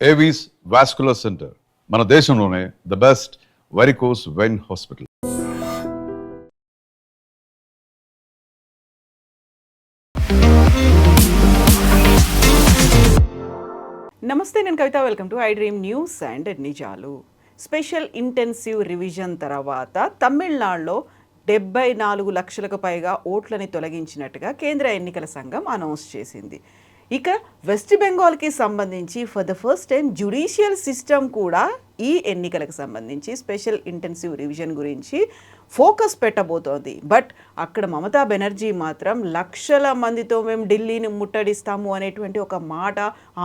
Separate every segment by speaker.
Speaker 1: Avis vascular centre మన దేశంలోనే the best varicose vein hospital.
Speaker 2: నమస్తే, నేను Kavitha. Welcome to I dream news and నిజాలు. స్పెషల్ ఇంటెన్సివ్ రివిజన్ తర్వాత తమిళనాడులో 74 లక్షలకు పైగా ఓట్లని తొలగించినట్టుగా కేంద్ర ఎన్నికల సంఘం అనౌన్స్ చేసింది. ఇక వెస్ట్ బెంగాల్కి సంబంధించి for the first time judicial system కూడా ఈ ఎన్నికలకు సంబంధించి స్పెషల్ ఇంటెన్సివ్ రివిజన్ గురించి ఫోకస్ పెట్టబోతోంది. బట్ అక్కడ మమతా బెనర్జీ మాత్రం లక్షల మందితో మేము ఢిల్లీని ముట్టడిస్తాము అనేటువంటి ఒక మాట,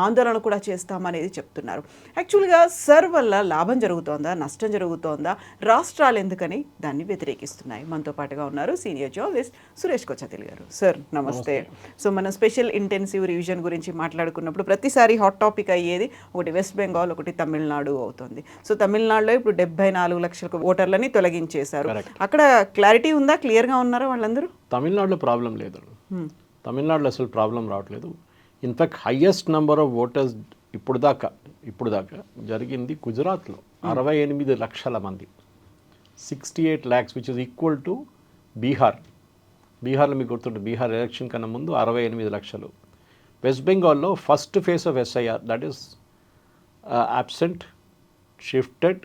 Speaker 2: ఆందోళన కూడా చేస్తామనేది చెప్తున్నారు. యాక్చువల్గా సర్ వల్ల లాభం జరుగుతోందా, నష్టం జరుగుతోందా, రాష్ట్రాలు ఎందుకని దాన్ని వ్యతిరేకిస్తున్నాయి? మనతో పాటుగా ఉన్నారు సీనియర్ జర్నలిస్ట్ సురేష్ కొచ్చతిల్ గారు. సార్ నమస్తే. సో మనం స్పెషల్ ఇంటెన్సివ్ రివిజన్ గురించి మాట్లాడుకున్నప్పుడు ప్రతిసారి హాట్ టాపిక్ అయ్యేది ఒకటి వెస్ట్ బెంగాల్, ఒకటి తమిళనాడు అవుతుంది. సో తమిళనాడులో ఇప్పుడు 74 లక్షల ఓటర్లని తొలగించేశారు. అక్కడ క్లారిటీ ఉందా? క్లియర్గా ఉన్నారా వాళ్ళందరూ?
Speaker 3: తమిళనాడులో ప్రాబ్లం లేదు. తమిళనాడులో అసలు ప్రాబ్లం రావట్లేదు. In fact highest number of voters ఇప్పుడు దాకా జరిగింది గుజరాత్లో 68 లక్షల మంది, 68 lakhs, which is equal to బీహార్లో మీకు గుర్తుంటుంది, బీహార్ ఎలక్షన్ కన్నా ముందు 68 లక్షలు. వెస్ట్ బెంగాల్లో first phase of SIR, that is absent, shifted,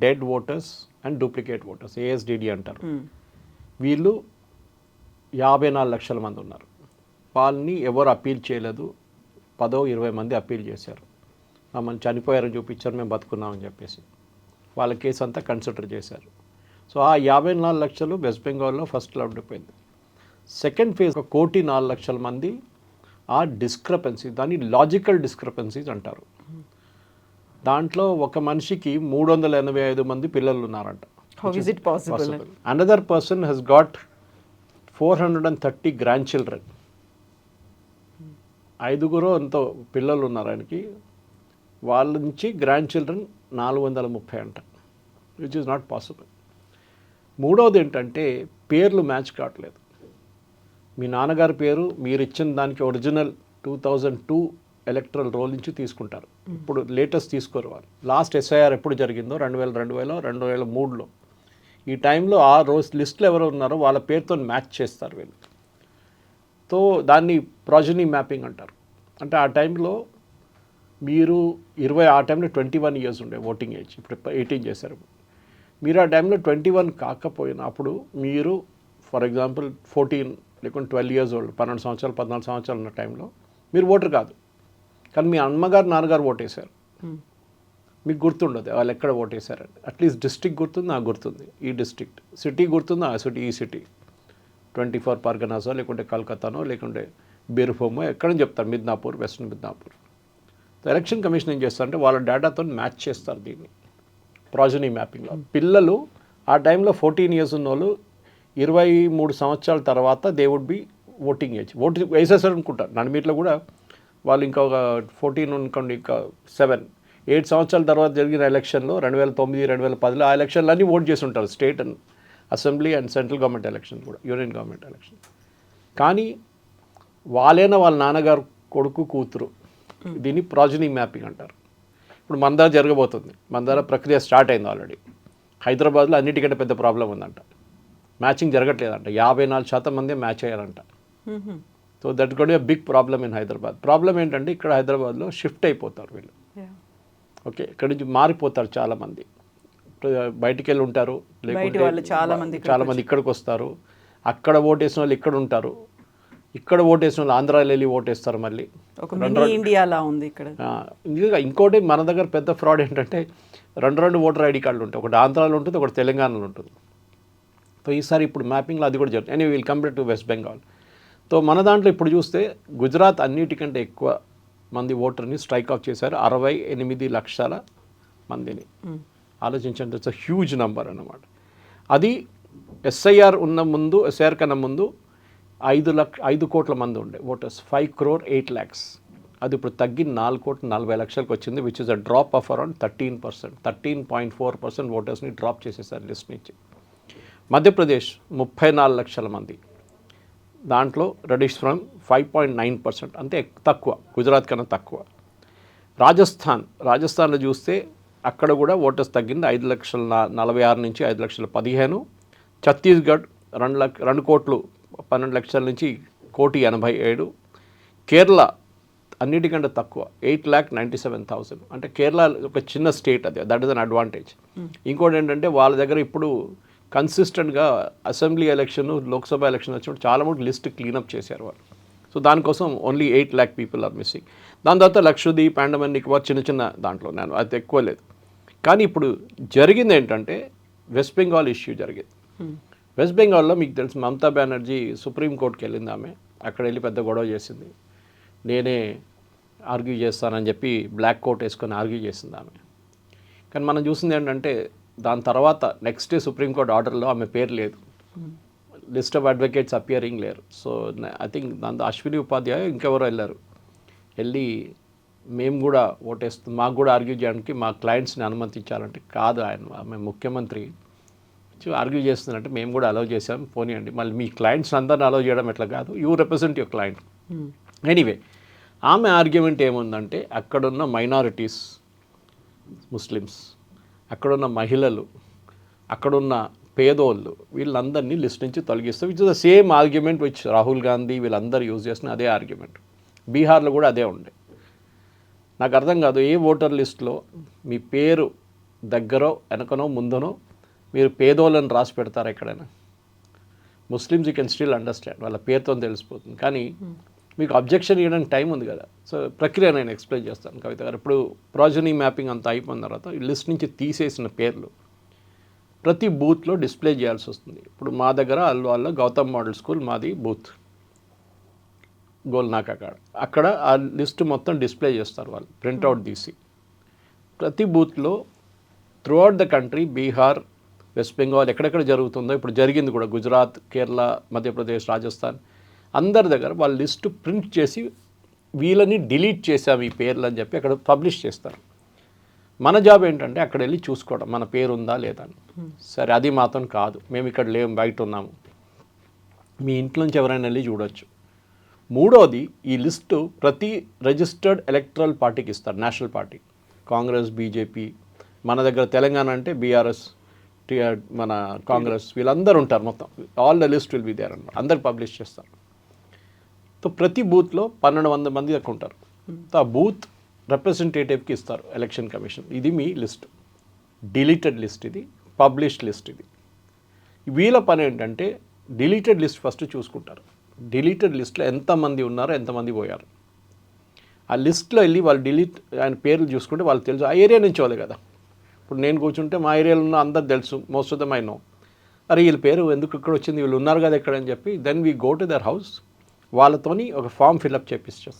Speaker 3: dead voters and duplicate voters, ASDD అంటారు. వీళ్ళు 54 లక్షల మంది ఉన్నారు. వాళ్ళని ఎవరు అప్పీల్ చేయలేదు. 10-20 మంది అప్పీల్ చేశారు. మమ్మల్ని చనిపోయారని చూపించారు, మేము బతుకున్నామని చెప్పేసి వాళ్ళ కేసు అంతా కన్సిడర్ చేశారు. సో ఆ 54 లక్షలు వెస్ట్ బెంగాల్లో ఫస్ట్లో ఉండిపోయింది. సెకండ్ ఫేజ్ 1,04 లక్షల మంది ఆ డిస్క్రపెన్సీ, దాన్ని లాజికల్ డిస్క్రపెన్సీస్ అంటారు. దాంట్లో ఒక మనిషికి 385 మంది పిల్లలు ఉన్నారంట.
Speaker 2: How is it possible?
Speaker 3: Another person has got 430 grandchildren. 5 ఎంతో పిల్లలు ఉన్నారు ఆయనకి. వాళ్ళ నుంచి గ్రాండ్ చిల్డ్రన్ 430 అంట, విచ్ ఈజ్ నాట్ పాసిబుల్. మూడవది ఏంటంటే పేర్లు మ్యాచ్ కావట్లేదు. మీ నాన్నగారి పేరు మీరు ఇచ్చిన దానికి ఒరిజినల్ 2002 ఎలక్ట్రల్ రోల్ నుంచి తీసుకుంటారు. ఇప్పుడు లేటెస్ట్ తీసుకోరు వాళ్ళు. లాస్ట్ ఎస్ఐఆర్ ఎప్పుడు జరిగిందో 2003లో. ఈ టైంలో ఆ రోజు లిస్టులో ఎవరు ఉన్నారో వాళ్ళ పేరుతో మ్యాచ్ చేస్తారు వీళ్ళు. సో దాన్ని ప్రాజనీ మ్యాపింగ్ అంటారు. అంటే ఆ టైంలో మీరు ఆ టైంలో 21 years ఉండే ఓటింగ్ ఏజ్, ఇప్పుడు 18 చేశారు. మీరు ఆ టైంలో 21 కాకపోయినప్పుడు మీరు ఫర్ ఎగ్జాంపుల్ 14 లేకుంటే 12 years ఓల్డ్, 12 సంవత్సరాలు 14 సంవత్సరాలు ఉన్న టైంలో మీరు ఓటర్ కాదు, కానీ మీ అమ్మగారు నాన్నగారు ఓటేశారు. మీకు గుర్తుండదు వాళ్ళు ఎక్కడ ఓటేశారండి. అట్లీస్ట్ డిస్ట్రిక్ట్ గుర్తుంది, నాకు గుర్తుంది ఈ డిస్ట్రిక్ట్. సిటీ గుర్తుంది, ఆ సిటీ, ఈ సిటీ 24 పర్గనాసో లేకుంటే కలకత్తానో లేకుంటే బీర్భూమో ఎక్కడని చెప్తారు, మిద్నాపూర్, వెస్ట్రన్ మిద్నాపూర్. ఎలక్షన్ కమిషన్ ఏం చేస్తారంటే వాళ్ళ డేటాతో మ్యాచ్ చేస్తారు దీన్ని ప్రాజనీ మ్యాపింగ్లో. పిల్లలు ఆ టైంలో 14 years ఉన్న వాళ్ళు 23 సంవత్సరాల తర్వాత they would be voting age. Vote వేసేసారు అనుకుంటారు. నడిమిట్లో కూడా వాళ్ళు ఇంకొక 14 అనుకోండి, ఇంకా 8 సంవత్సరాల తర్వాత జరిగిన ఎలక్షన్లో 2009, 2010 ఆ ఎలక్షన్లు అన్నీ ఓట్ చేసి ఉంటారు. State and assembly and central government election కూడా, యూనియన్ గవర్నమెంట్ ఎలక్షన్. కానీ వాళ్ళైనా వాళ్ళ నాన్నగారు కొడుకు కూతురు, దీన్ని ప్రాజనీ మ్యాపింగ్ అంటారు. ఇప్పుడు మన దగ్గర జరగబోతుంది. మన దగ్గర ప్రక్రియ స్టార్ట్ అయింది ఆల్రెడీ. హైదరాబాద్లో అన్నిటికంటే పెద్ద ప్రాబ్లం ఉందంట, మ్యాచింగ్ జరగట్లేదంట. 54% మంది మ్యాచ్ అయ్యారంట. So that got be big problem in Hyderabad. Problem ఏంటంటే ఇక్కడ హైదరాబాద్లో షిఫ్ట్ అయిపోతారు వీళ్ళు. ఓకే, ఇక్కడ నుంచి మారిపోతారు చాలామంది, బయటికి వెళ్ళి ఉంటారు, లేకుంటే చాలామంది ఇక్కడికి వస్తారు. అక్కడ ఓటేసిన వాళ్ళు ఇక్కడ ఉంటారు, ఇక్కడ ఓటేసిన వాళ్ళు ఆంధ్రాలో వెళ్ళి ఓటేస్తారు. మళ్ళీ
Speaker 2: ఇండియాలా ఉంది ఇక్కడ.
Speaker 3: ఇంకోటి మన దగ్గర పెద్ద ఫ్రాడ్ ఏంటంటే 2 ఓటర్ ఐడి కార్డులు ఉంటాయి, ఒకటి ఆంధ్రాలో ఉంటుంది, ఒకటి తెలంగాణలో ఉంటుంది. సో ఈసారి ఇప్పుడు మ్యాపింగ్లో అది కూడా జరుగుతుంది. Any will compare to west Bengal. So మన దాంట్లో ఇప్పుడు చూస్తే గుజరాత్ అన్నిటికంటే ఎక్కువ మంది ఓటర్ని స్ట్రైక్ ఆఫ్ చేశారు, 68 లక్షల మందిని. ఆలోచించండి, ఇట్స్ అ హ్యూజ్ నంబర్ అన్నమాట. అది ఎస్ఐఆర్ కన్నా ముందు 5 కోట్ల మంది ఉండే ఓటర్స్, 5,08,00,000. అది ఇప్పుడు తగ్గి 4,40,00,000 వచ్చింది, which is a drop of around 13%, 13.4% ఓటర్స్ని డ్రాప్ చేసేసారు లిస్ట్ నుంచి. మధ్యప్రదేశ్ 34 లక్షల మంది, దాంట్లో రెడ్యూస్ ఫ్రమ్ 5.9%, అంతే తక్కువ, గుజరాత్ కన్నా తక్కువ. రాజస్థాన్లో చూస్తే అక్కడ కూడా ఓటర్స్ తగ్గింది 5,46,000 నుంచి 5,15,000. ఛత్తీస్గఢ్ 2,12,00,000 నుంచి 1,87,000. కేరళ అన్నిటికంటే తక్కువ 8,97,000. అంటే కేరళ ఒక చిన్న స్టేట్, అది దట్ ఇస్ అన్ అడ్వాంటేజ్. ఇంకోటి ఏంటంటే వాళ్ళ దగ్గర ఇప్పుడు కన్సిస్టెంట్గా అసెంబ్లీ ఎలక్షన్, లోక్సభ ఎలక్షన్ వచ్చినప్పుడు చాలా మటుకు లిస్ట్ క్లీనప్ చేశారు వాళ్ళు. సో దానికోసం only 8 lakh people are missing. దాని తర్వాత లక్షద్వీప్, అండమాన్ నికోబార్ చిన్న దాంట్లో నేను అది ఎక్కువ లేదు. కానీ ఇప్పుడు జరిగింది ఏంటంటే వెస్ట్ బెంగాల్ ఇష్యూ జరిగింది. వెస్ట్ బెంగాల్లో మీకు తెలుసు మమతా బెనర్జీ సుప్రీంకోర్టుకి వెళ్ళింది. ఆమె అక్కడ వెళ్ళి పెద్ద గొడవ చేసింది. నేనే ఆర్గ్యూ చేస్తానని చెప్పి బ్లాక్ కోట్ వేసుకొని ఆర్గ్యూ చేసింది ఆమె. కానీ మనం చూసింది ఏంటంటే దాని తర్వాత నెక్స్ట్ డే సుప్రీంకోర్టు ఆర్డర్లో ఆమె పేరు లేదు, లిస్ట్ ఆఫ్ అడ్వకేట్స్ అపియరింగ్ లేరు. సో ఐ థింక్ దాంతో అశ్విని ఉపాధ్యాయ ఇంకెవరో వెళ్ళి మేము కూడా ఓటేస్తాం, మాకు కూడా ఆర్గ్యూ చేయడానికి మా క్లయింట్స్ని అనుమతించాలంటే కాదు, ఆమె ముఖ్యమంత్రి ఆర్గ్యూ చేస్తుందంటే మేము కూడా అలౌ చేసాం, పోనీయండి. మళ్ళీ మీ క్లయింట్స్ అందరిని అలౌ చేయడం ఎట్లా కాదు, you represent your client. Anyway ఆమె ఆర్గ్యుమెంట్ ఏముందంటే అక్కడున్న మైనారిటీస్, ముస్లిమ్స్, అక్కడున్న మహిళలు, అక్కడున్న పేదోళ్ళు వీళ్ళందరినీ లిస్ట్ నుంచి తొలగిస్తే, which is the same argument which Rahul Gandhi వీళ్ళందరూ యూజ్ చేసిన అదే ఆర్గ్యుమెంట్. బీహార్లో కూడా అదే ఉండే. నాకు అర్థం కాదు, ఏ ఓటర్ లిస్ట్లో మీ పేరు దగ్గరో వెనకనో ముందనో మీరు పేదోళ్ళని రాసి పెడతారా ఎక్కడైనా? Muslims you can still understand, వాళ్ళ పేరుతో తెలిసిపోతుంది. కానీ మీకు అబ్జెక్షన్ ఇవ్వడానికి టైం ఉంది కదా. సో ప్రక్రియ నేను ఎక్స్ప్లెయిన్ చేస్తాను కవిత గారు. ఇప్పుడు ప్రాజనీ మ్యాపింగ్ అంతా అయిపోయిన తర్వాత ఈ లిస్ట్ నుంచి తీసేసిన పేర్లు ప్రతి బూత్లో డిస్ప్లే చేయాల్సి వస్తుంది. ఇప్పుడు మా దగ్గర అల్వాల్లో గౌతమ్ మోడల్ స్కూల్ మాది బూత్, గోల్నాకా కాడ. అక్కడ ఆ లిస్ట్ మొత్తం డిస్ప్లే చేస్తారు వాళ్ళు, ప్రింట్అవుట్ తీసి. ప్రతి బూత్లో throughout the country, Bihar, west Bengal ఎక్కడెక్కడ జరుగుతుందో, ఇప్పుడు జరిగింది కూడా గుజరాత్, కేరళ, మధ్యప్రదేశ్, రాజస్థాన్, అందరి దగ్గర వాళ్ళ లిస్టు ప్రింట్ చేసి వీళ్ళని డిలీట్ చేసాం ఈ పేర్లు అని చెప్పి అక్కడ పబ్లిష్ చేస్తారు. మన జాబ్ ఏంటంటే అక్కడ వెళ్ళి చూసుకోవడం మన పేరు ఉందా లేదా అని. సరే అది మాత్రం కాదు, మేము ఇక్కడ లేము, బయట ఉన్నాము, మీ ఇంట్లో నుంచి ఎవరైనా వెళ్ళి చూడొచ్చు. మూడోది, ఈ లిస్టు ప్రతి రిజిస్టర్డ్ ఎలక్టరల్ పార్టీకి ఇస్తారు, నేషనల్ పార్టీ, కాంగ్రెస్, బీజేపీ. మన దగ్గర తెలంగాణ అంటే బీఆర్ఎస్, మన కాంగ్రెస్, వీళ్ళందరూ ఉంటారు మొత్తం. All the list will be there అన్నమాట, అందరు పబ్లిష్ చేస్తారు. సో ప్రతి బూత్లో 1,200 మంది దాకా ఉంటారు. ఆ బూత్ రిప్రజెంటేటివ్కి ఇస్తారు ఎలక్షన్ కమిషన్. ఇది మీ లిస్ట్, డిలీటెడ్ లిస్ట్, ఇది పబ్లిష్డ్ లిస్ట్. ఇది వీళ్ళ పని ఏంటంటే డిలీటెడ్ లిస్ట్ ఫస్ట్ చూసుకుంటారు. డిలీటెడ్ లిస్ట్లో ఎంతమంది ఉన్నారో ఎంతమంది పోయారు ఆ లిస్ట్లో వెళ్ళి వాళ్ళు డిలీట్ ఆయన పేర్లు చూసుకుంటే వాళ్ళకి తెలుసు, ఆ ఏరియా నుంచి వాళ్ళు కదా. ఇప్పుడు నేను కూర్చుంటే మా ఏరియాలో ఉన్న అందరు తెలుసు, most of them I know. అరే వీళ్ళ పేరు ఎందుకు ఇక్కడ వచ్చింది, వీళ్ళు ఉన్నారు కదా ఇక్కడ అని చెప్పి then we go to their house, వాళ్ళతోని ఒక ఫామ్ ఫిల్అప్ చేపిస్తాం.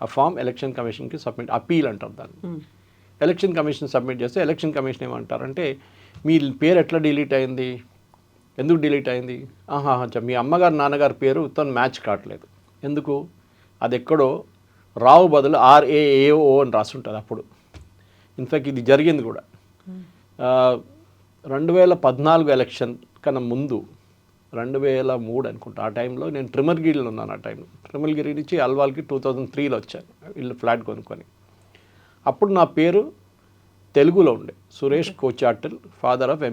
Speaker 3: ఆ ఫామ్ ఎలక్షన్ కమిషన్కి సబ్మిట్, అపీల్ అంటారు దాన్ని. ఎలక్షన్ కమిషన్ సబ్మిట్ చేస్తే ఎలక్షన్ కమిషన్ ఏమంటారంటే మీ పేరు ఎట్లా డిలీట్ అయింది, ఎందుకు డిలీట్ అయింది, మీ అమ్మగారు నాన్నగారి పేరు తను మ్యాచ్ కావట్లేదు, ఎందుకు, అది ఎక్కడో రావు బదులు RAAO అని రాసి ఉంటుంది. అప్పుడు ఇన్ఫ్యాక్ట్ ఇది జరిగింది కూడా 2014 ఎలక్షన్ కన్నా ముందు, 2003 అనుకుంటా, ఆ టైంలో నేను ట్రిమర్గిరిలో ఉన్నాను. ఆ టైంలో ట్రిమర్గిరి నుంచి అల్వాల్కి 2003లో వచ్చాను ఇల్లు ఫ్లాట్ కొనుక్కొని. అప్పుడు నా పేరు తెలుగులో ఉండే, Suresh Kochattil, father of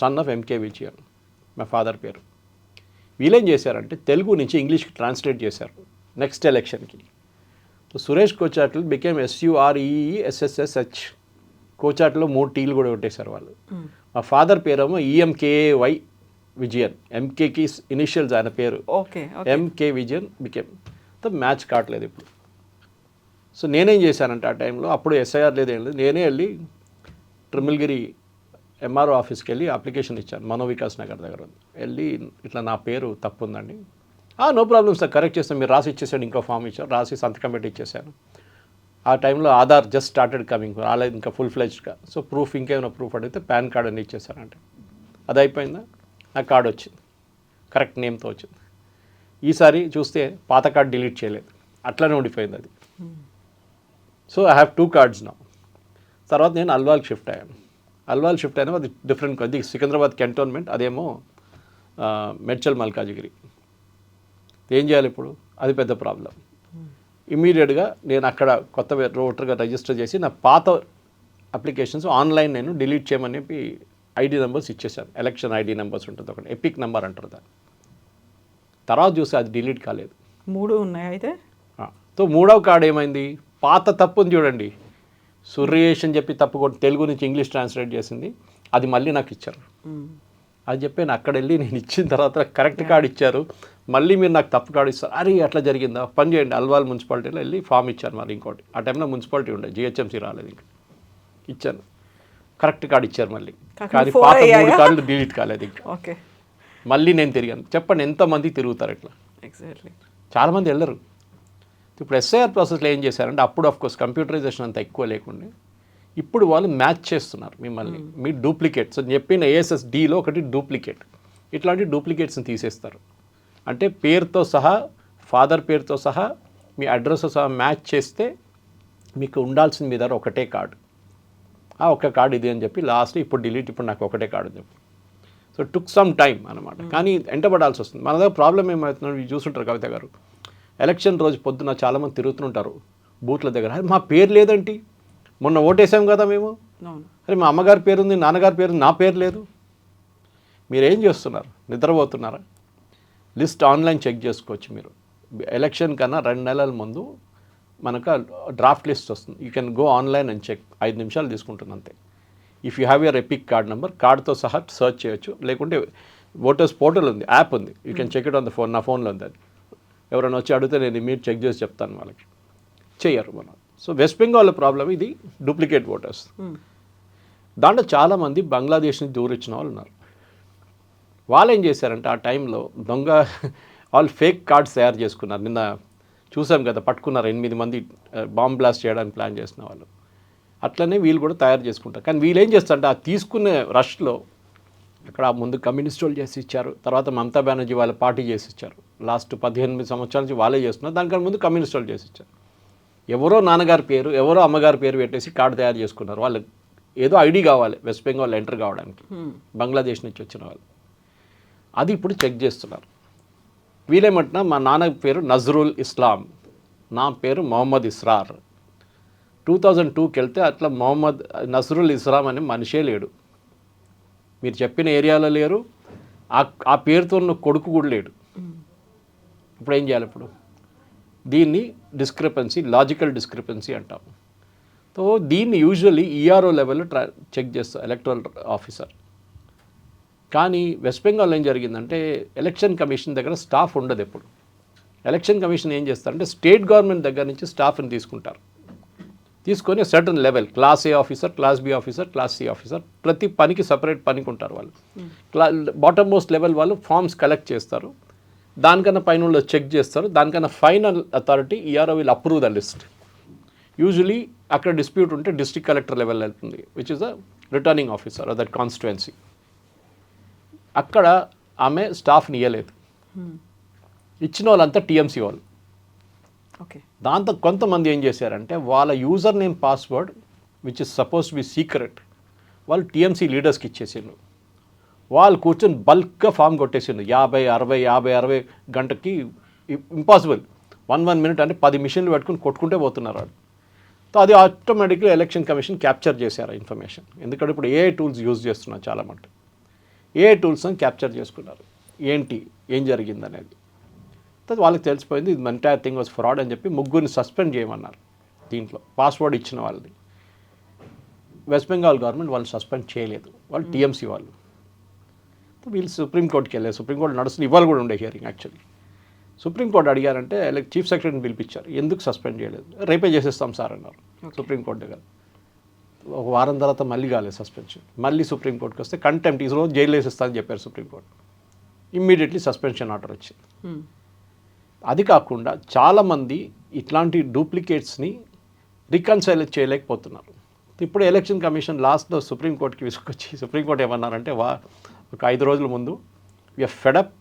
Speaker 3: son of MK Vijayan, మా ఫాదర్ పేరు. వీళ్ళేం చేశారంటే తెలుగు నుంచి ఇంగ్లీష్కి ట్రాన్స్లేట్ చేశారు నెక్స్ట్ ఎలక్షన్కి. Suresh Kochattil became SUREESSSH. కోచాటల్లో 3 Tలు కూడా కొట్టేశారు వాళ్ళు. మా ఫాదర్ పేరేమో EMKAY విజయన్, MKకి ఇనిషియల్స్ ఆయన పేరు, MK విజయన్ బికేమ్. మ్యాచ్ కావట్లేదు ఇప్పుడు. సో నేనేం చేశానంటే ఆ టైంలో, అప్పుడు SIR లేదు ఏం లేదు, నేనే వెళ్ళి ట్రిమల్గిరి MRO ఆఫీస్కి వెళ్ళి అప్లికేషన్ ఇచ్చాను, మనోవికాస్ నగర్ దగ్గర వెళ్ళి, ఇట్లా నా పేరు తప్పు ఉందండి. నో ప్రాబ్లమ్ సార్, కరెక్ట్ చేస్తాను, మీరు రాసి ఇచ్చేసాను, ఇంకో ఫామ్ ఇచ్చాను, రాసి సంతకం పెట్టి ఇచ్చేసాను. ఆ టైంలో ఆధార్ జస్ట్ స్టార్టెడ్ కమింగ్, రాలేదు ఇంకా ఫుల్ ఫ్లెజ్డ్గా. సో ప్రూఫ్, ఇంకేమైనా ప్రూఫ్ అడిగితే పాన్ కార్డ్ అని ఇచ్చేసానంటే అది అయిపోయిందా, నా కార్డు వచ్చింది, కరెక్ట్ నేమ్తో వచ్చింది. ఈసారి చూస్తే పాత కార్డు డిలీట్ చేయలేదు, అట్లనే ఉండిపోయింది అది. సో ఐ హ్యావ్ 2 cards నా. తర్వాత నేను అల్వాల్కి షిఫ్ట్ అయ్యాను. అల్వాల్ షిఫ్ట్ అయినా అది డిఫరెంట్, అది సికింద్రాబాద్ కంటోన్మెంట్, అదేమో మెడ్చల్ మల్కాజిగిరి. ఏం చేయాలి ఇప్పుడు, అది పెద్ద ప్రాబ్లం. ఇమీడియట్గా నేను అక్కడ కొత్త ఓటర్గా రిజిస్టర్ చేసి నా పాత అప్లికేషన్స్ ఆన్లైన్ నేను డిలీట్ చేయమని చెప్పి ఐడి నెంబర్స్ ఇచ్చేసాను. ఎలక్షన్ ఐడి నెంబర్స్ ఉంటుంది ఒకటి, ఎపిక్ నెంబర్ అంటారు దాన్ని. తర్వాత చూస్తే అది డిలీట్ కాలేదు.
Speaker 2: 3 ఉన్నాయి అయితే.
Speaker 3: సో 3వ కార్డు ఏమైంది, పాత తప్పుని చూడండి, సురేష్ అని చెప్పి తప్పు కూడా తెలుగు నుంచి ఇంగ్లీష్ ట్రాన్స్లేట్ చేసింది, అది మళ్ళీ నాకు ఇచ్చారు. అది చెప్పాను, అక్కడ వెళ్ళి నేను ఇచ్చిన తర్వాత కరెక్ట్ కార్డు ఇచ్చారు, మళ్ళీ మీరు నాకు తప్పు కార్డు ఇస్తారు. అరే అట్లా జరిగిందా, పని చేయండి, అల్వాల్ మున్సిపాలిటీలో వెళ్ళి ఫామ్ ఇచ్చాను. మరి ఇంకోటి ఆ టైంలో మున్సిపాలిటీ ఉండే, జిహెచ్ఎంసీ రాలేదు, ఇంకా ఇచ్చాను, కరెక్ట్ కార్డు ఇచ్చారు మళ్ళీ. కానీ పాత 3 కార్డులు డిలీట్ కాలేదు ఇంకా.
Speaker 2: ఓకే,
Speaker 3: మళ్ళీ నేను తిరిగాను. చెప్పండి ఎంతమంది తిరుగుతారు ఇట్లా?
Speaker 2: ఎగ్జాక్ట్లీ,
Speaker 3: చాలామంది వెళ్ళరు. ఇప్పుడు ఎస్ఐఆర్ ప్రాసెస్లో ఏం చేశారంటే, అప్పుడు ఆఫ్కోర్స్ కంప్యూటరైజేషన్ అంత ఎక్కువ లేకుండా ఇప్పుడు వాళ్ళు మ్యాచ్ చేస్తున్నారు మిమ్మల్ని, మీ డూప్లికేట్స్ అని చెప్పిన ఏఎస్ఎస్డిలో ఒకటి డూప్లికేట్, ఇట్లాంటి డూప్లికేట్స్ని తీసేస్తారు. అంటే పేరుతో సహా, ఫాదర్ పేరుతో సహా, మీ అడ్రస్తో సహా మ్యాచ్ చేస్తే మీకు ఉండాల్సిన మీ దగ్గర ఒకటే కార్డు, ఆ ఒక్క కార్డు ఇది అని చెప్పి లాస్ట్ ఇప్పుడు డిలీట్, ఇప్పుడు నాకు ఒకటే కార్డు అని చెప్పి. సో టుక్ సమ్ టైం అనమాట. కానీ ఎంటబడాల్సి వస్తుంది. మన దగ్గర ప్రాబ్లం ఏమవుతుందో చూస్తుంటారు కవిత గారు, ఎలక్షన్ రోజు పొద్దున చాలామంది తిరుగుతుంటారు బూత్ల దగ్గర, మా పేరు లేదంటే, మొన్న ఓటేసాం కదా మేము, అరే మా అమ్మగారి పేరు ఉంది, నాన్నగారి పేరు, నా పేరు లేదు. మీరేం చేస్తున్నారు, నిద్రపోతున్నారా? లిస్ట్ ఆన్లైన్ చెక్ చేసుకోవచ్చు మీరు. ఎలక్షన్ కన్నా 2 నెలల ముందు మనకు డ్రాఫ్ట్ లిస్ట్ వస్తుంది. You can go online and check, 5 నిమిషాలు తీసుకుంటుంది అంతే. If you have your EPIC card number, కార్డుతో సహా సర్చ్ చేయొచ్చు. లేకుంటే ఓటర్స్ పోర్టల్ ఉంది, యాప్ ఉంది, you can check it on the phone. నా ఫోన్లో ఉంది అది. ఎవరైనా వచ్చి అడిగితే నేను మీరు చెక్ చేసి చెప్తాను వాళ్ళకి, చెయ్యరు మనం. సో వెస్ట్ బెంగాల్ ప్రాబ్లం ఇది, డూప్లికేట్ ఓటర్స్. దాంట్లో చాలామంది బంగ్లాదేశ్ నుంచి దూరిచ్చిన వాళ్ళు ఉన్నారు. వాళ్ళు ఏం చేశారంటే ఆ టైంలో దొంగ వాళ్ళు ఫేక్ కార్డ్స్ తయారు చేసుకున్నారు. నిన్న చూసాం కదా, పట్టుకున్నారు 8 మంది బాంబ్ బ్లాస్ట్ చేయడానికి ప్లాన్ చేసిన వాళ్ళు. అట్లనే వీళ్ళు కూడా తయారు చేసుకుంటారు. కానీ వీళ్ళు ఏం చేస్తారంటే ఆ తీసుకునే రష్లో అక్కడ ముందు కమ్యూనిస్ట్ వాళ్ళు చేసి ఇచ్చారు, తర్వాత మమతా బెనర్జీ వాళ్ళ పార్టీ చేసి ఇచ్చారు. లాస్ట్ 18 సంవత్సరాల నుంచి వాళ్ళే చేస్తున్నారు. దానికన్నా ముందు కమ్యూనిస్ట్ వాళ్ళు చేసి ఇచ్చారు. ఎవరో నాన్నగారి పేరు, ఎవరో అమ్మగారి పేరు పెట్టేసి కార్డు తయారు చేసుకున్నారు. వాళ్ళు ఏదో ఐడి కావాలి వెస్ట్ బెంగాల్ ఎంటర్ కావడానికి, బంగ్లాదేశ్ నుంచి వచ్చిన వాళ్ళు. అది ఇప్పుడు చెక్ చేస్తున్నారు. వీళ్ళేమంటున్నా, మా నాన్న పేరు నజరుల్ ఇస్లాం, నా పేరు మొహమ్మద్ ఇస్రార్. 2002కి వెళ్తే అట్లా మొహమ్మద్ నజరుల్ ఇస్లాం అనే మనిషే లేడు. మీరు చెప్పిన ఏరియాలో లేరు, ఆ పేరుతో ఉన్న కొడుకు కూడా లేడు. ఇప్పుడు ఏం చేయాలి? ఇప్పుడు దీన్ని డిస్క్రిపెన్సీ, లాజికల్ డిస్క్రిపెన్సీ అంటాం. సో దీన్ని యూజువల్లీ ఈఆర్ఓ లెవెల్లో చెక్ చేస్తారు, ఎలక్టరల్ ఆఫీసర్. కానీ వెస్ట్ బెంగాల్ ఏం జరిగిందంటే, ఎలక్షన్ కమిషన్ దగ్గర స్టాఫ్ ఉండదు ఎప్పుడు. ఎలక్షన్ కమిషన్ ఏం చేస్తారంటే స్టేట్ గవర్నమెంట్ దగ్గర నుంచి స్టాఫ్ని తీసుకుంటారు. తీసుకొని certain level, class A officer, class B officer, class C officer, ప్రతి పనికి సపరేట్ పనికి ఉంటారు వాళ్ళు. బాటమ్ మోస్ట్ లెవెల్ వాళ్ళు ఫామ్స్ కలెక్ట్ చేస్తారు, దానికన్నా పైన చెక్ చేస్తారు, దానికన్నా final authority ERO will approve the list. Usually అక్కడ డిస్ప్యూట్ ఉంటే డిస్ట్రిక్ట్ కలెక్టర్ లెవెల్ వెళ్తుంది, which is the returning officer of that constituency. అక్కడ ఆమె స్టాఫ్ని ఇవ్వలేదు, ఇచ్చిన వాళ్ళంతా టీఎంసీ వాళ్ళు.
Speaker 2: ఓకే,
Speaker 3: దాంతో కొంతమంది ఏం చేశారంటే వాళ్ళ user name password which is suppose to be secret వాళ్ళు టీఎంసీ లీడర్స్కి ఇచ్చేసిండ్రు. వాళ్ళు కూర్చొని బల్క్గా ఫామ్ కొట్టేసిండ్రు, 50-60 గంటకి. ఇంపాసిబుల్, 1 మినిట్ అంటే 10 మిషన్లు పెట్టుకుని కొట్టుకుంటే పోతున్నారు వాళ్ళు. సో అది ఆటోమేటిక్గా ఎలక్షన్ కమిషన్ క్యాప్చర్ చేశారు ఇన్ఫర్మేషన్. ఎందుకంటే ఇప్పుడు ఏఐ టూల్స్ యూజ్ చేస్తున్నారు చాలా మటుకు. ఏఐ టూల్స్ని క్యాప్చర్ చేసుకున్నారు, ఏం జరిగింది అనేది. తర్వాత వాళ్ళకి తెలిసిపోయింది ఇది ఎంటైర్ థింగ్ వాజ్ ఫ్రాడ్ అని చెప్పి 3 సస్పెండ్ చేయమన్నారు. దీంట్లో పాస్వర్డ్ ఇచ్చిన వాళ్ళది వెస్ట్ బెంగాల్ గవర్నమెంట్ వాళ్ళు సస్పెండ్ చేయలేదు, వాళ్ళు టీఎంసీ వాళ్ళు. వీళ్ళు సుప్రీంకోర్టుకి వెళ్ళారు, సుప్రీంకోర్టు నడుస్తుంది, ఇవాళ కూడా ఉండే హియరింగ్. యాక్చువల్లీ సుప్రీంకోర్టు అడిగారంటే చీఫ్ సెక్రటరీని పిలిపించారు, ఎందుకు సస్పెండ్ చేయలేదు, రేపే చేసేస్తాం సార్ అన్నారు సుప్రీంకోర్టు దగ్గర. ఒక వారం తర్వాత మళ్ళీ కాలేదు సస్పెన్షన్. మళ్ళీ సుప్రీంకోర్టుకి వస్తే కంటెంప్ట్, ఈ రోజు జైలు వేసేస్తానని చెప్పారు సుప్రీంకోర్టు. ఇమ్మీడియట్లీ సస్పెన్షన్ ఆర్డర్ వచ్చింది. అది కాకుండా చాలామంది ఇట్లాంటి డూప్లికేట్స్ని రికన్సైల్ చేయలేకపోతున్నారు. ఇప్పుడు ఎలక్షన్ కమిషన్ లాస్ట్లో సుప్రీంకోర్టుకి విసుకొచ్చి, సుప్రీంకోర్టు ఏమన్నారంటే ఒక 5 రోజుల ముందు we are fed up,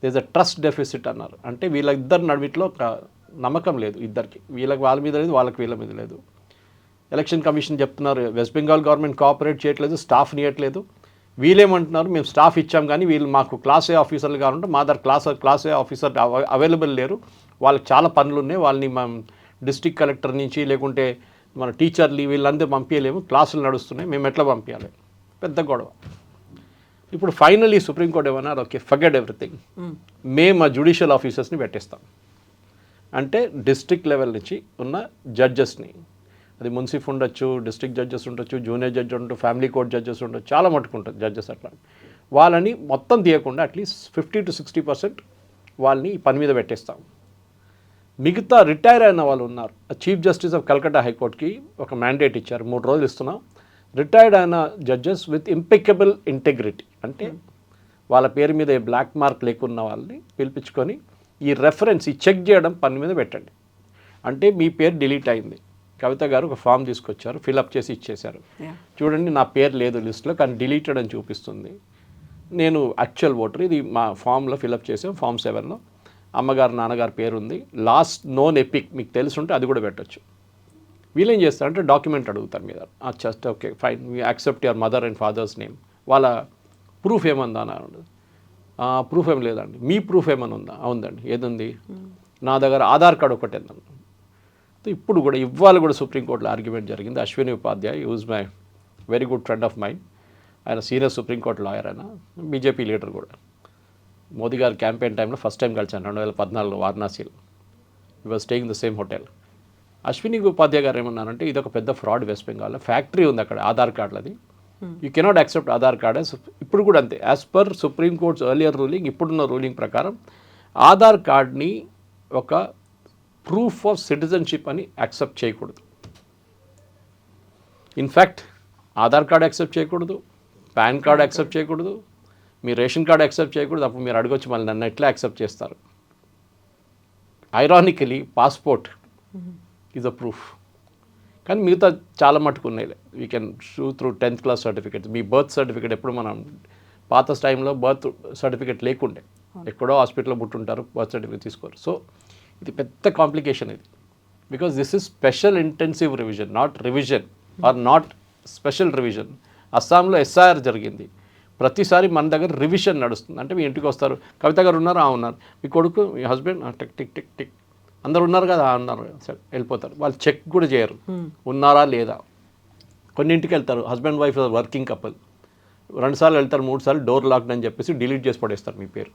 Speaker 3: there is a trust deficit అన్నారు. అంటే వీళ్ళిద్దరి నడుమిట్లో ఒక నమ్మకం లేదు ఇద్దరికి, వీళ్ళకి వాళ్ళ మీద లేదు, వాళ్ళకి వీళ్ళ మీద లేదు. ఎలక్షన్ కమిషన్ చెప్తున్నారు వెస్ట్ బెంగాల్ గవర్నమెంట్ కోఆపరేట్ చేయట్లేదు, స్టాఫ్ని ఇవ్వట్లేదు, వీళ్ళేమంటున్నారు, మేము స్టాఫ్ ఇచ్చాం కానీ వీళ్ళు మాకు క్లాస్ ఏ ఆఫీసర్లు కావాలంటే మా దగ్గర క్లాస్ ఏ ఆఫీసర్ అవైలబుల్ లేరు, వాళ్ళకి చాలా పనులు ఉన్నాయి, వాళ్ళని మనం డిస్ట్రిక్ట్ కలెక్టర్ నుంచి లేకుంటే మన టీచర్లు వీళ్ళందరూ పంపించలేము, క్లాసులు నడుస్తున్నాయి, మేము ఎట్లా పంపించాలి, పెద్ద గొడవ. ఇప్పుడు ఫైనల్లీ సుప్రీంకోర్టు ఏమన్నారు, ఓకే ఫర్గెట్ ఎవ్రీథింగ్, మేము మా జ్యుడిషియల్ ఆఫీసర్స్ని పెట్టేస్తాం. అంటే డిస్ట్రిక్ట్ లెవెల్ నుంచి ఉన్న జడ్జెస్ని, అది మున్సిఫ్ ఉండొచ్చు, డిస్ట్రిక్ట్ జడ్జెస్ ఉండొచ్చు, జూనియర్ జడ్జ్ ఉండొచ్చు, ఫ్యామిలీ కోర్ట్ జడ్జెస్ ఉండొచ్చు, చాలా మటుకు ఉంటుంది జడ్జెస్. అట్లా వాళ్ళని మొత్తం తీయకుండా అట్లీస్ట్ 50 to 60% వాళ్ళని ఈ పని మీద పెట్టేస్తాం. మిగతా రిటైర్ అయిన వాళ్ళు ఉన్నారు. చీఫ్ జస్టిస్ ఆఫ్ కల్కట్టా హైకోర్టుకి ఒక మ్యాండేట్ ఇచ్చారు, 3 రోజులు ఇస్తున్నాం. రిటైర్డ్ అయిన జడ్జెస్ విత్ ఇంపెకబుల్ ఇంటెగ్రిటీ, అంటే వాళ్ళ పేరు మీద బ్లాక్ మార్క్ లేకున్న వాళ్ళని పిలిపించుకొని ఈ రెఫరెన్స్ ఈ చెక్ చేయడం పని మీద పెట్టండి. అంటే మీ పేరు డిలీట్ అయింది, కవిత గారు ఒక ఫామ్ తీసుకొచ్చారు, ఫిలప్ చేసి ఇచ్చేశారు, చూడండి నా పేరు లేదు లిస్ట్లో కానీ డిలీటెడ్ అని చూపిస్తుంది, నేను యాక్చువల్ ఓటర్, ఇది మా ఫామ్లో ఫిలప్ చేసాం, ఫామ్ 7లో అమ్మగారు నాన్నగారు పేరు ఉంది, లాస్ట్ నోన్ ఎపిక్ మీకు తెలుసుంటే అది కూడా పెట్టచ్చు. వీళ్ళు ఏం చేస్తారంటే డాక్యుమెంట్ అడుగుతారు మీద, just okay fine we accept your mother and father's name, వాళ్ళ ప్రూఫ్ ఏమందా అన్నారు, ప్రూఫ్ ఏం లేదండి, మీ ప్రూఫ్ ఏమైనా ఉందా, ఉందండి, ఏది ఉంది, నా దగ్గర ఆధార్ కార్డు ఒకటి ఉందండి. ఇప్పుడు కూడా ఇవాళ కూడా సుప్రీంకోర్టులో ఆర్గ్యుమెంట్ జరిగింది. Ashwini Upadhyay use my very good friend of mind, ఆయన సీనియర్ సుప్రీంకోర్టు లాయర్, ఆయన బీజేపీ లీడర్ కూడా. మోదీ గారి క్యాంపెయిన్ టైంలో ఫస్ట్ టైం కలిసాను 2014లో వారణాసిలో, ఈ was staying the same hotel. Ashwini Upadhyay గారు ఏమన్నారంటే ఇది ఒక పెద్ద ఫ్రాడ్, వెస్ట్ బెంగాల్లో ఫ్యాక్టరీ ఉంది అక్కడ ఆధార్ కార్డులది, you cannot accept Aadhaar card. ఇప్పుడు కూడా అంతే, as per supreme court's earlier ruling, ఇప్పుడున్న రూలింగ్ ప్రకారం ఆధార్ కార్డ్ని ఒక ప్రూఫ్ ఆఫ్ సిటిజన్షిప్ అని యాక్సెప్ట్ చేయకూడదు. ఇన్ఫ్యాక్ట్ ఆధార్ కార్డ్ యాక్సెప్ట్ చేయకూడదు, పాన్ కార్డ్ యాక్సెప్ట్ చేయకూడదు, మీ రేషన్ కార్డ్ యాక్సెప్ట్ చేయకూడదు. అప్పుడు మీరు అడగొచ్చు మళ్ళీ నన్ను ఎట్లా యాక్సెప్ట్ చేస్తారు. Ironically passport is a proof, కానీ మిగతా చాలా మటుకు ఉన్నాయి. We can show through 10th class certificate, మీ బర్త్ సర్టిఫికేట్ ఎప్పుడు మనం పాత టైంలో బర్త్ సర్టిఫికేట్ లేకుండే, ఎక్కడో హాస్పిటల్లో పుట్టుంటారు, బర్త్ సర్టిఫికేట్ తీసుకోరు. సో ఇది పెద్ద కాంప్లికేషన్ ఇది, because this is special intensive revision, not revision or not special revision. అస్సాంలో SIR జరిగింది, ప్రతిసారి మన దగ్గర రివిజన్ నడుస్తుంది. అంటే మీ ఇంటికి వస్తారు, కవిత గారు ఉన్నారు, ఉన్నారు, మీ కొడుకు మీ husband tick tick tick tick అందరు ఉన్నారు కదా, ఉన్నారు, సరే వెళ్ళిపోతారు. వాళ్ళు చెక్ కూడా చేయరు ఉన్నారా లేదా. కొన్నింటికి వెళ్తారు, హస్బెండ్ వైఫ్ వర్కింగ్ కపుల్, 2 సార్లు వెళ్తారు, 3 సార్లు డోర్ లాక్డ్ అని చెప్పేసి డిలీట్ చేసి పడేస్తారు, మీ పేరు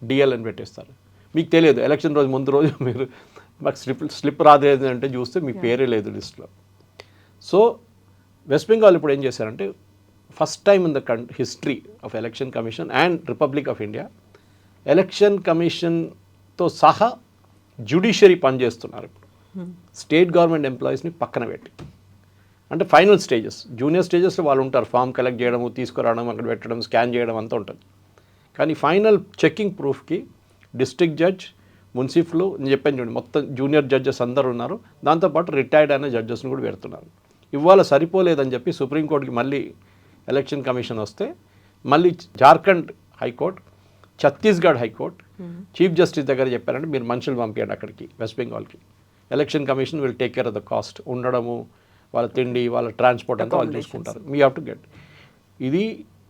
Speaker 3: DL అని పెట్టేస్తారు. మీకు తెలియదు, ఎలక్షన్ రోజు ముందు రోజు మీరు మాకు స్లిప్ రాలేదు అంటే చూస్తే మీ పేరే లేదు లిస్ట్లో. సో వెస్ట్ బెంగాల్ ఇప్పుడు ఏం చేశారంటే first time in the history of election commission and republic of India, election కమిషన్తో సహా జ్యుడిషియరీ పనిచేస్తున్నారు ఇప్పుడు, స్టేట్ గవర్నమెంట్ ఎంప్లాయీస్ని పక్కన పెట్టి. అంటే ఫైనల్ స్టేజెస్, జూనియర్ స్టేజెస్లో వాళ్ళు ఉంటారు, ఫామ్ కలెక్ట్ చేయడము, తీసుకురావడం, అక్కడ పెట్టడం, స్కాన్ చేయడం అంతా ఉంటుంది. కానీ ఫైనల్ చెక్కింగ్ ప్రూఫ్కి డిస్ట్రిక్ట్ జడ్జ్, మున్సిఫ్లు నేను చెప్పాను చూడండి, మొత్తం జూనియర్ జడ్జెస్ అందరు ఉన్నారు, దాంతోపాటు రిటైర్డ్ అయిన జడ్జెస్ని కూడా పెడుతున్నారు. ఇవాళ సరిపోలేదని చెప్పి సుప్రీంకోర్టుకి మళ్ళీ ఎలక్షన్ కమిషన్ వస్తే, మళ్ళీ Jharkhand high court, Chhattisgarh high court chief justice దగ్గర చెప్పారంటే మీరు మనుషులు పంపించండి అక్కడికి వెస్ట్ బెంగాల్కి, election commission will take care of the cost, ఉండడము, వాళ్ళ తిండి, వాళ్ళ ట్రాన్స్పోర్ట్ అంతా వాళ్ళు చూసుకుంటారు, మీ హ్యావ్ టు గెట్. ఇది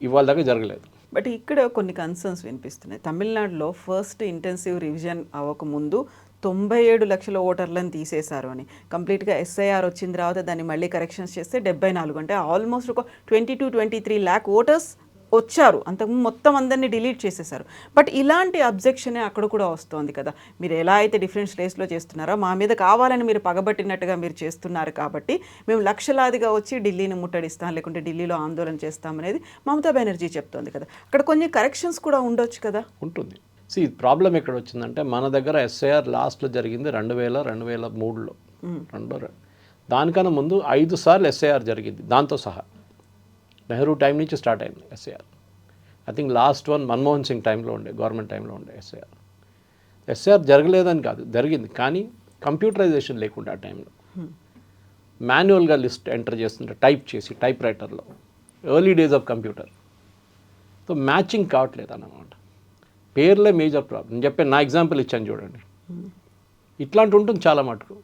Speaker 3: ఇవాళ దాకా జరగలేదు.
Speaker 2: బట్ ఇక్కడ కొన్ని కన్సర్న్స్ వినిపిస్తున్నాయి. తమిళనాడులో ఫస్ట్ ఇంటెన్సివ్ రివిజన్ అవ్వకముందు 97 లక్షల ఓటర్లను తీసేశారు అని, కంప్లీట్గా SIR వచ్చిన తర్వాత దాన్ని మళ్ళీ కరెక్షన్స్ చేస్తే 74, అంటే ఆల్మోస్ట్ ఒక 22-23 lakh ఓటర్స్ వచ్చారు, అంతకుముందు మొత్తం అందరినీ డిలీట్ చేసేశారు. బట్ ఇలాంటి అబ్జెక్షనే అక్కడ కూడా వస్తుంది కదా, మీరు ఎలా అయితే డిఫరెంట్ స్టేట్స్లో చేస్తున్నారో మా మీద కావాలని మీరు పగబట్టినట్టుగా మీరు చేస్తున్నారు కాబట్టి మేము లక్షలాదిగా వచ్చి ఢిల్లీని ముట్టడిస్తాం, లేకుంటే ఢిల్లీలో ఆందోళన చేస్తామనేది మమతా బెనర్జీ చెప్తోంది కదా, అక్కడ కొన్ని కరెక్షన్స్ కూడా ఉండొచ్చు కదా.
Speaker 3: ఉంటుంది. ప్రాబ్లం ఎక్కడ వచ్చిందంటే మన దగ్గర SIR లాస్ట్లో జరిగింది 2000-2003లో, దానికన్నా ముందు 5 సార్లు SIR జరిగింది, దాంతో సహా నెహ్రూ టైం నుంచి స్టార్ట్ అయింది SIR. I think last one Manmohan Singh టైంలో ఉండే, గవర్నమెంట్ టైంలో ఉండే SIR జరగలేదని కాదు, జరిగింది, కానీ కంప్యూటరైజేషన్ లేకుండా ఆ టైంలో మాన్యువల్గా లిస్ట్ ఎంటర్ చేస్తుంటే టైప్ చేసి టైప్ రైటర్లో, early days of computer. So matching కావట్లేదు అన్నమాట, పేర్లే మేజర్ ప్రాబ్లం. నేను చెప్పాను, నా ఎగ్జాంపుల్ ఇచ్చాను చూడండి, ఇట్లాంటి ఉంటుంది చాలా మటుకు.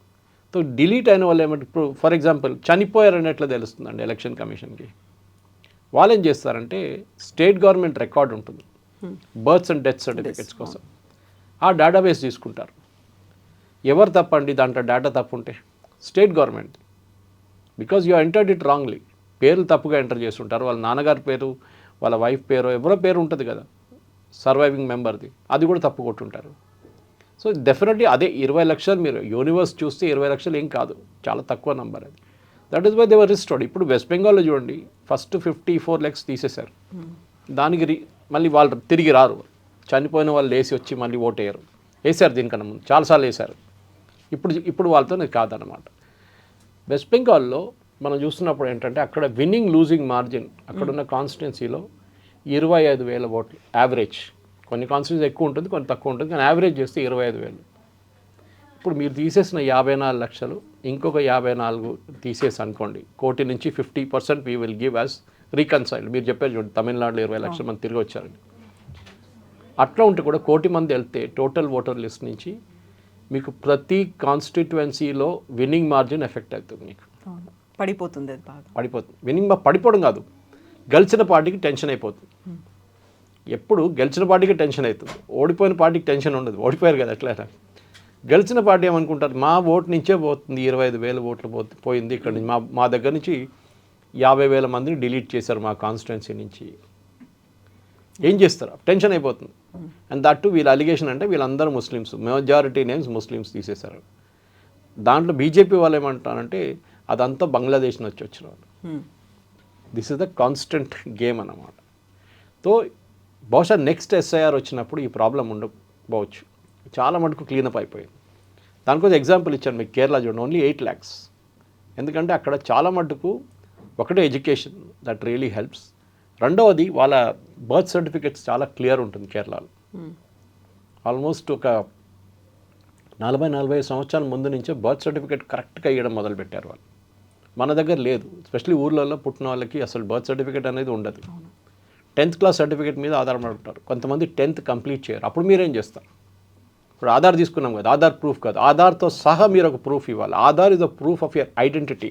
Speaker 3: సో డిలీట్ అయిన వాళ్ళు ఏమంటే, ఇప్పుడు ఫర్ ఎగ్జాంపుల్ చనిపోయారని ఎట్లా తెలుస్తుందండి ఎలక్షన్ కమిషన్కి, వాళ్ళు ఏం చేస్తారంటే స్టేట్ గవర్నమెంట్ రికార్డ్ ఉంటుంది బర్త్స్ అండ్ డెత్ సర్టిఫికేట్స్ కోసం, ఆ డేటాబేస్ తీసుకుంటారు. ఎవరు తప్పండి దాంట్లో డేటా తప్పు ఉంటే? State government. Because you entered it wrongly. పేర్లు తప్పుగా ఎంటర్ చేస్తుంటారు. వాళ్ళ నాన్నగారి పేరు, వాళ్ళ వైఫ్ పేరు, ఎవరో పేరు ఉంటుంది కదా సర్వైవింగ్ మెంబర్ది, అది కూడా తప్పు కొట్టుంటారు. సో డెఫినెట్లీ అదే 20 లక్షలు మీరు యూనివర్స్ చూస్తే 20 లక్షలు ఏం కాదు, చాలా తక్కువ నెంబర్ అది. That is why they were restored. ఇప్పుడు వెస్ట్ బెంగాల్లో చూడండి ఫస్ట్ 54 lakhs తీసేశారు. దానికి మళ్ళీ వాళ్ళు తిరిగి రారు. చనిపోయిన వాళ్ళు లేచి వచ్చి మళ్ళీ ఓటు వేయరు. వేశారు దీనికన్నా ముందు చాలాసార్లు వేశారు. ఇప్పుడు వాళ్ళతో కాదనమాట. వెస్ట్ బెంగాల్లో మనం చూస్తున్నప్పుడు ఏంటంటే అక్కడ విన్నింగ్ లూజింగ్ మార్జిన్ అక్కడున్న కాన్స్టిట్యున్సీలో 25,000 ఓట్లు యావరేజ్. కొన్ని కాన్స్టిట్యున్సీ ఎక్కువ ఉంటుంది, కొన్ని తక్కువ ఉంటుంది, కానీ యావరేజ్ చేస్తే 25,000. ఇప్పుడు మీరు తీసేసిన 54 లక్షలు ఇంకొక 54 తీసేసి అనుకోండి, 1 కోటి నుంచి 50% we will give as reconciled. మీరు చెప్పారు చూడండి తమిళనాడులో 20 లక్షల మంది తిరిగి వచ్చారని. అట్లా ఉంటే కూడా 1 కోటి మంది వెళ్తే టోటల్ ఓటర్ లిస్ట్ నుంచి మీకు ప్రతి కాన్స్టిట్యుయెన్సీలో విన్నింగ్ మార్జిన్ ఎఫెక్ట్ అవుతుంది. మీకు
Speaker 2: పడిపోతుంది, అది బాగా
Speaker 3: పడిపోతుంది. విన్నింగ్ పడిపోవడం కాదు, గెలిచిన పార్టీకి టెన్షన్ అయిపోతుంది. ఎప్పుడు గెలిచిన పార్టీకి టెన్షన్ అవుతుంది, ఓడిపోయిన పార్టీకి టెన్షన్ ఉండదు. ఓడిపోయారు కదా ఎట్లయినా. గెలిచిన పార్టీ ఏమనుకుంటారు, మా ఓటు నుంచే పోతుంది, 25,000 ఓట్లు పోయింది ఇక్కడ నుంచి, మా దగ్గర నుంచి 50,000 మందిని డిలీట్ చేశారు మా కాన్స్టిట్యున్సీ నుంచి. ఏం చేస్తారు? టెన్షన్ అయిపోతుంది. అండ్ దట్ టు వీళ్ళ అలిగేషన్ అంటే వీళ్ళందరూ ముస్లిమ్స్, మెజారిటీ నేమ్స్ ముస్లిమ్స్ తీసేశారు. దాంట్లో బీజేపీ వాళ్ళు ఏమంటారంటే అదంతా బంగ్లాదేశ్ నుంచి వచ్చిన వాళ్ళు. This is the constant game అన్నమాట. సో బహుశా నెక్స్ట్ ఎస్ఐఆర్ వచ్చినప్పుడు ఈ ప్రాబ్లం ఉండకపోవచ్చు. చాలా మటుకు క్లీనప్ అయిపోయింది. దానికోసం ఎగ్జాంపుల్ ఇచ్చాను మీకు. కేరళ చూడండి, ఓన్లీ 8 lakhs. ఎందుకంటే అక్కడ చాలా మటుకు ఒకటే ఎడ్యుకేషన్ దట్ రియలీ హెల్ప్స్. రెండవది వాళ్ళ బర్త్ సర్టిఫికేట్స్ చాలా క్లియర్ ఉంటుంది కేరళలో. ఆల్మోస్ట్ ఒక 40-45 సంవత్సరాల ముందు నుంచే బర్త్ సర్టిఫికేట్ కరెక్ట్గా ఇవ్వడం మొదలుపెట్టారు వాళ్ళు. మన దగ్గర లేదు. ఎస్పెషల్లీ ఊర్లలో పుట్టిన వాళ్ళకి అసలు బర్త్ సర్టిఫికేట్ అనేది ఉండదు. 10th క్లాస్ సర్టిఫికేట్ మీద ఆధారపడి ఉంటారు. కొంతమంది 10th కంప్లీట్ చేయరు. అప్పుడు మీరేం చేస్తారు? ఇప్పుడు ఆధార్ తీసుకున్నాం కదా, ఆధార్ ప్రూఫ్ కాదు, ఆధార్తో సహా మీరు ఒక ప్రూఫ్ ఇవ్వాలి. Aadhaar is a proof of your identity.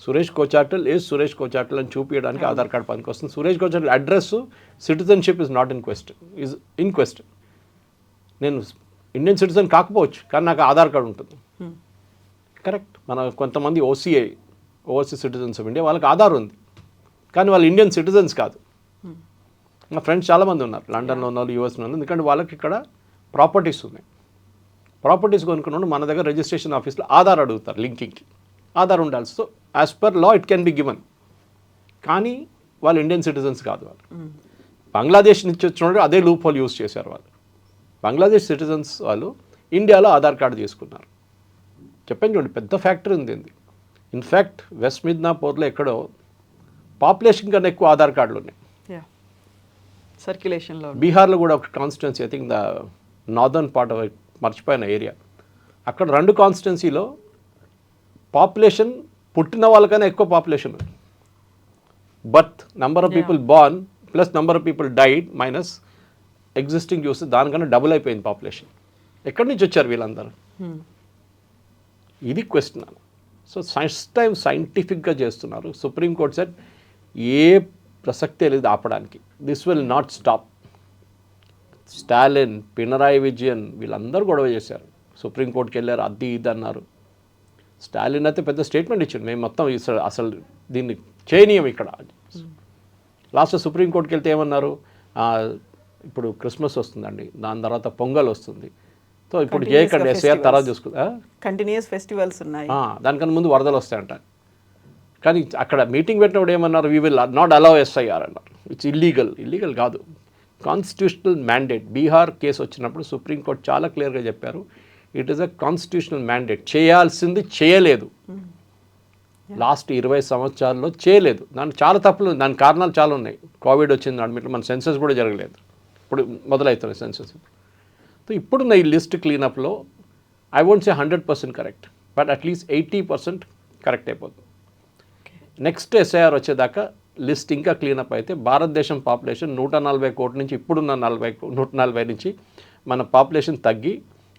Speaker 3: Suresh Kochattil is Suresh Kochattil అని చూపించడానికి ఆధార్ కార్డ్ పనికి వస్తుంది. Suresh Kochattil address, citizenship is not in question. నేను ఇండియన్ సిటిజన్ కాకపోవచ్చు, కానీ నాకు ఆధార్ కార్డు ఉంటుంది. కరెక్ట్. మన కొంతమంది ఓవర్సీస్ సిటిజన్స్ ఆఫ్ ఇండియా, వాళ్ళకి ఆధార్ ఉంది, కానీ వాళ్ళు ఇండియన్ సిటిజన్స్ కాదు. మా ఫ్రెండ్స్ చాలామంది ఉన్నారు, లండన్లో ఉన్నారు, యూఎస్లో ఉన్నారు. ఎందుకంటే వాళ్ళకి ఇక్కడ ప్రాపర్టీస్ ఉన్నాయి. ప్రాపర్టీస్ కొనుక్కున్నాడు మన దగ్గర రిజిస్ట్రేషన్ ఆఫీస్లో ఆధార్ అడుగుతారు, లింకింగ్కి ఆధార్ ఉండాలి. So as per law it can be given, కానీ వాళ్ళు ఇండియన్ సిటిజన్స్ కాదు. వాళ్ళు బంగ్లాదేశ్ నుంచి వచ్చినప్పుడు అదే లూప్ హోల్ యూజ్ చేశారు. వాళ్ళు బంగ్లాదేశ్ సిటిజన్స్ వాళ్ళు ఇండియాలో ఆధార్ కార్డు తీసుకున్నారు. చెప్పండి చూడండి, పెద్ద ఫ్యాక్టరీ ఉంది. ఇన్ఫ్యాక్ట్ వెస్ట్ మిద్నాపూర్లో ఎక్కడో పాపులేషన్ కన్నా ఎక్కువ ఆధార్ కార్డులు ఉన్నాయి.
Speaker 2: సర్క్యులేషన్లో
Speaker 3: బీహార్లో కూడా ఒక constituency, I think the northern part of మర్చిపోయిన ఏరియా, అక్కడ 2 కాన్స్టిట్యున్సీలో పాపులేషన్ పుట్టిన వాళ్ళకైనా ఎక్కువ పాపులేషన్ ఉంది. Birth number of people born plus number of people died minus existing చూస్తే దానికన్నా డబుల్ అయిపోయింది పాపులేషన్. ఎక్కడి నుంచి వచ్చారు వీళ్ళందరూ? ఇది క్వశ్చన్. సో ఫస్ట్ టైం సైంటిఫిక్గా చేస్తున్నారు. సుప్రీంకోర్టు సెట్ ఏ ప్రసక్తే లేదు ఆపడానికి. This will not stop. Stalin, Pinarayi Vijayan వీళ్ళందరూ గొడవ చేశారు, సుప్రీంకోర్టుకి వెళ్ళారు, అది ఇది అన్నారు. స్టాలిన్ అయితే పెద్ద స్టేట్మెంట్ ఇచ్చాడు, మేము మొత్తం అసలు దీన్ని చేయనీయం ఇక్కడ. లాస్ట్ సుప్రీంకోర్టుకి వెళ్తే ఏమన్నారు, ఇప్పుడు క్రిస్మస్ వస్తుందండి, దాని తర్వాత పొంగల్ వస్తుంది, సో ఇప్పుడు చేయకండి, ఎస్ఐఆర్ తర్వాత చూసుకుందా,
Speaker 2: కంటిన్యూస్ ఫెస్టివల్స్ ఉన్నాయి,
Speaker 3: దానికన్నా ముందు వరదలు వస్తాయంట. కానీ అక్కడ మీటింగ్ పెట్టినప్పుడు ఏమన్నారు, we will not allow SIR అన్నారు. ఇట్స్ ఇల్లీగల్ కాదు, కాన్స్టిట్యూషనల్ మ్యాండేట్. బీహార్ కేసు వచ్చినప్పుడు సుప్రీంకోర్టు చాలా క్లియర్గా చెప్పారు, it is a constitutional mandate. చేయాల్సింది చేయలేదు, లాస్ట్ 20 సంవత్సరాల్లో చేయలేదు. దానికి చాలా తప్పులు, దానికి కారణాలు చాలా ఉన్నాయి. కోవిడ్ వచ్చింది, అడ్మిట్ మన సెన్సస్ కూడా జరగలేదు, ఇప్పుడు మొదలవుతున్నాయి సెన్సస్. సో ఇప్పుడున్న ఈ లిస్ట్ క్లీనప్లో I won't say 100% correct, but at least 80% correct అయిపోతుంది. నెక్స్ట్ ఎస్ఐఆర్ వచ్చేదాకా లిస్ట్ ఇంకా క్లీనప్ అయితే భారతదేశం పాపులేషన్ 140 కోట్ల నుంచి ఇప్పుడున్న 140 నుంచి మన పాపులేషన్ తగ్గి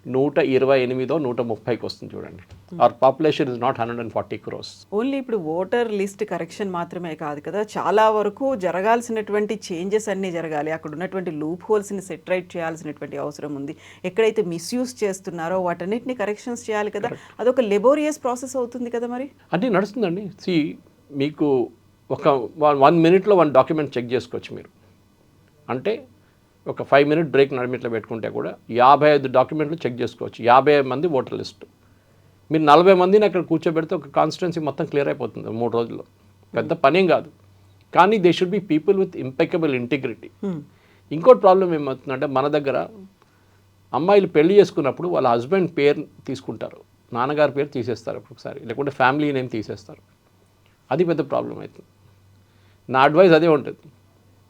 Speaker 3: 128 130కి వస్తుంది చూడండి. Our population is not 140 crores.
Speaker 2: Only ఇప్పుడు ఓటర్ లిస్ట్ కరెక్షన్ మాత్రమే కాదు కదా, చాలా వరకు జరగాల్సినటువంటి చేంజెస్ అన్నీ జరగాలి. అక్కడ ఉన్నటువంటి లూప్ హోల్స్ని సెటరైట్ చేయాల్సినటువంటి అవసరం ఉంది. ఎక్కడైతే మిస్యూజ్ చేస్తున్నారో వాటన్నిటిని కరెక్షన్స్ చేయాలి కదా. అదొక లెబోరియస్ ప్రాసెస్ అవుతుంది కదా మరి.
Speaker 3: అంటే నడుస్తుందండి. మీకు ఒక 1 minute 1 డాక్యుమెంట్ చెక్ చేసుకోవచ్చు మీరు. అంటే ఒక 5 minute బ్రేక్ నడిమిట్లో పెట్టుకుంటే కూడా 55 డాక్యుమెంట్లు చెక్ చేసుకోవచ్చు. 55 మంది ఓటర్ లిస్టు. మీరు 40 మందిని అక్కడ కూర్చోబెడితే ఒక కాన్స్టిట్యున్సీ మొత్తం క్లియర్ అయిపోతుంది 3 రోజుల్లో. పెద్ద పనేం కాదు. కానీ they should be people with impeccable integrity. ఇంకోటి ప్రాబ్లం ఏమవుతుందంటే మన దగ్గర అమ్మాయిలు పెళ్లి చేసుకున్నప్పుడు వాళ్ళ హస్బెండ్ పేరు తీసుకుంటారు, నాన్నగారి పేరు తీసేస్తారు ఒక్కొక్కసారి, లేకుంటే ఫ్యామిలీ నేమ్ తీసేస్తారు. అది పెద్ద ప్రాబ్లం అవుతుంది. నా అడ్వైస్ అదే ఉంటుంది.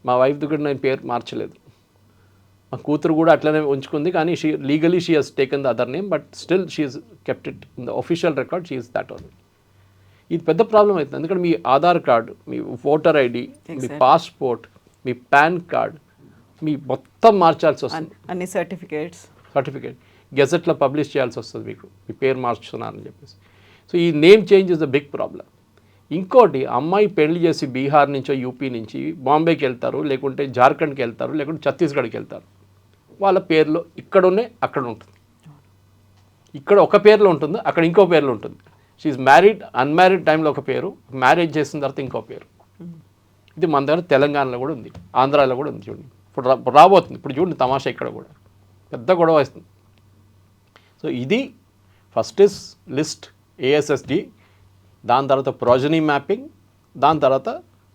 Speaker 3: మా వైఫ్ది కూడా నేను పేరు మార్చలేదు, మా కూతురు కూడా అట్లనే ఉంచుకుంది, కానీ legally she has taken the other name, but still she has kept it in the official record, she is that only. ఇది పెద్ద ప్రాబ్లం అవుతుంది. ఎందుకంటే మీ ఆధార్ కార్డు, మీ ఓటర్ ఐడి, మీ పాస్పోర్ట్, మీ పాన్ కార్డ్, మీ మొత్తం మార్చాల్సి వస్తుంది.
Speaker 2: అన్ని సర్టిఫికేట్
Speaker 3: గెజెట్లో పబ్లిష్ చేయాల్సి వస్తుంది మీకు, మీ పేరు మార్చుతున్నారని చెప్పేసి. సో ఈ name change is the big problem. ఇంకోటి, అమ్మాయి పెళ్లి చేసి బీహార్ నుంచో యూపీ నుంచి బాంబేకి వెళ్తారు, లేకుంటే జార్ఖండ్కి వెళ్తారు, లేకుంటే ఛత్తీస్గఢ్కి వెళ్తారు. వాళ్ళ పేర్లో ఇక్కడ ఉన్నాయి, అక్కడ ఉంటుంది. ఇక్కడ ఒక పేర్లో ఉంటుంది, అక్కడ ఇంకో పేర్లో ఉంటుంది. షీఈ్ మ్యారీడ్, అన్మ్యారీడ్ టైంలో ఒక పేరు, మ్యారేజ్ చేసిన తర్వాత ఇంకో పేరు. ఇది మన దగ్గర తెలంగాణలో కూడా ఉంది, ఆంధ్రాలో కూడా ఉంది. చూడండి ఇప్పుడు రాబోతుంది. ఇప్పుడు చూడండి తమాషా, ఇక్కడ కూడా పెద్ద గొడవ వస్తుంది. సో ఇది ఫస్ట్ ఇస్ లిస్ట్ ఏఎస్ఎస్డి, దాని తర్వాత ప్రొజనీ మ్యాపింగ్, దాని తర్వాత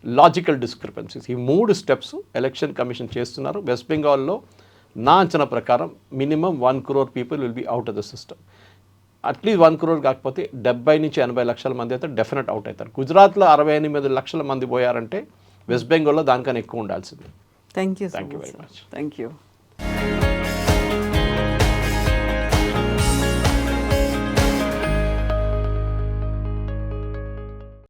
Speaker 3: లాజికల్ డిస్క్రిపెన్సీస్. ఈ 3 steps ఎలక్షన్ కమిషన్ చేస్తున్నారు. వెస్ట్ బెంగాల్లో నా అంచనా ప్రకారం minimum 1 crore people will be out of the system. At least 1 crore కాకపోతే 70 నుంచి 80 లక్షల మంది అయితే డెఫినెట్ అవుట్ అవుతారు. గుజరాత్లో 68 లక్షల మంది పోయారంటే వెస్ట్ బెంగాల్లో దానికన్నా ఎక్కువ ఉండాల్సింది.
Speaker 2: Thank you
Speaker 3: very much.
Speaker 2: Thank you.